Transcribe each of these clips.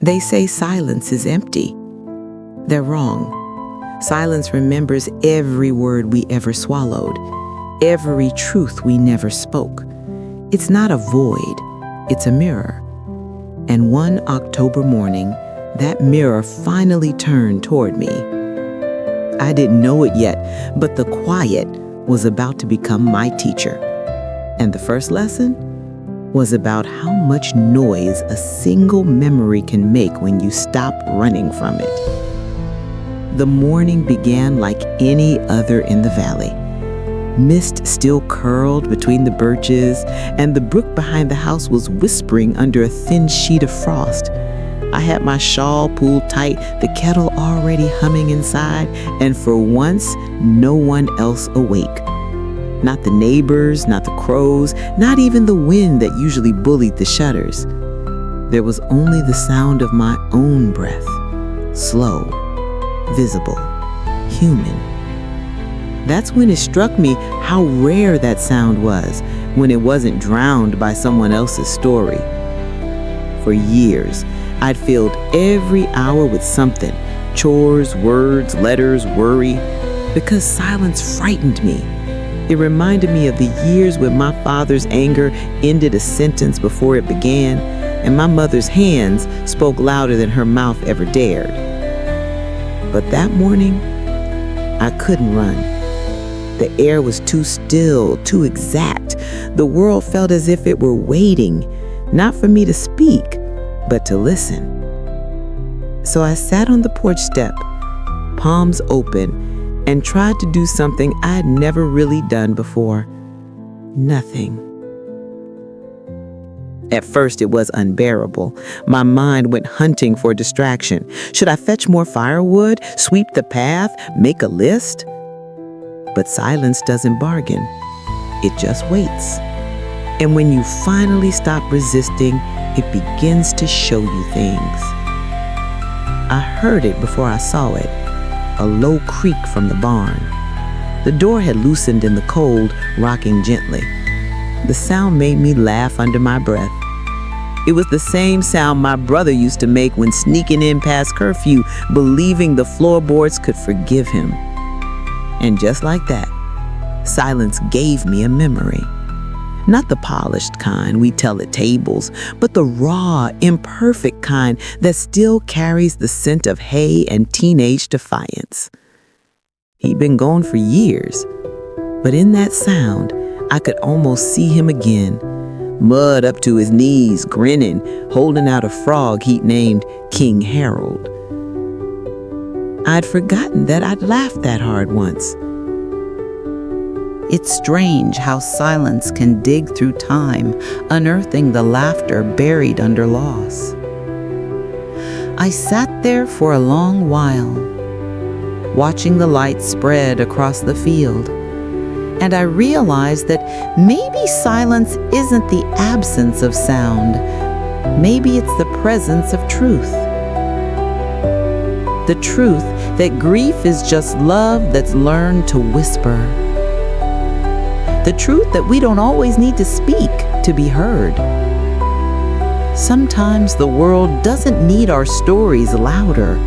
They say silence is empty. They're wrong. Silence remembers every word we ever swallowed, every truth we never spoke. It's not a void, it's a mirror. And one October morning, that mirror finally turned toward me. I didn't know it yet, but the quiet was about to become my teacher. And the first lesson was about how much noise a single memory can make when you stop running from it. The morning began like any other in the valley. Mist still curled between the birches, and the brook behind the house was whispering under a thin sheet of frost. I had my shawl pulled tight, the kettle already humming inside, and for once, no one else awake. Not the neighbors, not the crows, not even the wind that usually bullied the shutters. There was only the sound of my own breath, slow, visible, human. That's when it struck me how rare that sound was, when it wasn't drowned by someone else's story. For years, I'd filled every hour with something, chores, words, letters, worry, because silence frightened me. It reminded me of the years when my father's anger ended a sentence before it began, and my mother's hands spoke louder than her mouth ever dared. But that morning, I couldn't run. The air was too still, too exact. The world felt as if it were waiting, not for me to speak, but to listen. So I sat on the porch step, palms open, and tried to do something I had never really done before. Nothing. At first, it was unbearable. My mind went hunting for distraction. Should I fetch more firewood, sweep the path, make a list? But silence doesn't bargain. It just waits. And when you finally stop resisting, it begins to show you things. I heard it before I saw it. A low creak from the barn. The door had loosened in the cold, rocking gently. The sound made me laugh under my breath. It was the same sound my brother used to make when sneaking in past curfew, believing the floorboards could forgive him. And just like that, silence gave me a memory. Not the polished kind we tell at tables, but the raw, imperfect kind that still carries the scent of hay and teenage defiance. He'd been gone for years, but in that sound, I could almost see him again, mud up to his knees, grinning, holding out a frog he'd named King Harold. I'd forgotten that I'd laughed that hard once. It's strange how silence can dig through time, unearthing the laughter buried under loss. I sat there for a long while, watching the light spread across the field, and I realized that maybe silence isn't the absence of sound. Maybe it's the presence of truth. The truth that grief is just love that's learned to whisper. The truth that we don't always need to speak to be heard. Sometimes the world doesn't need our stories louder.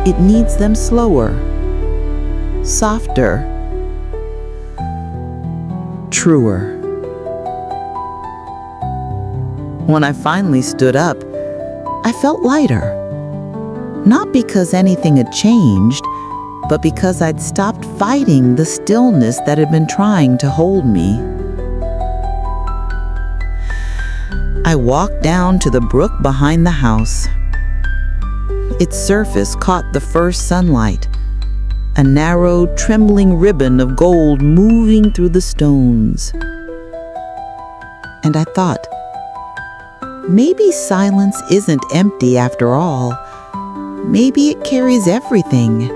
It needs them slower, softer, truer. When I finally stood up, I felt lighter. Not because anything had changed, but because I'd stopped fighting the stillness that had been trying to hold me. I walked down to the brook behind the house. Its surface caught the first sunlight, a narrow, trembling ribbon of gold moving through the stones. And I thought, maybe silence isn't empty after all. Maybe it carries everything.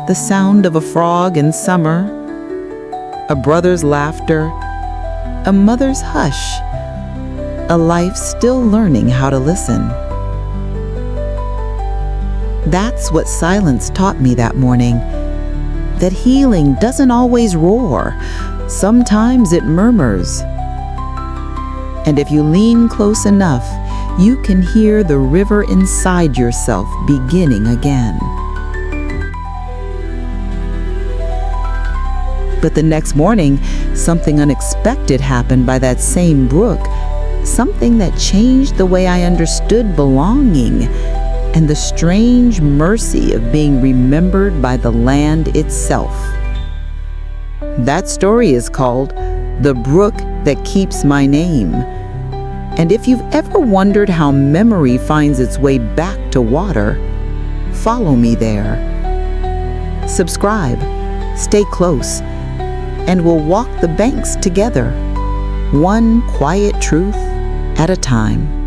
The sound of a frog in summer, a brother's laughter, a mother's hush, a life still learning how to listen. That's what silence taught me that morning, that healing doesn't always roar. Sometimes it murmurs. And if you lean close enough, you can hear the river inside yourself beginning again. But the next morning, something unexpected happened by that same brook, something that changed the way I understood belonging and the strange mercy of being remembered by the land itself. That story is called The Brook That Keeps My Name. And if you've ever wondered how memory finds its way back to water, follow me there. Subscribe, stay close, and we'll walk the banks together, one quiet truth at a time.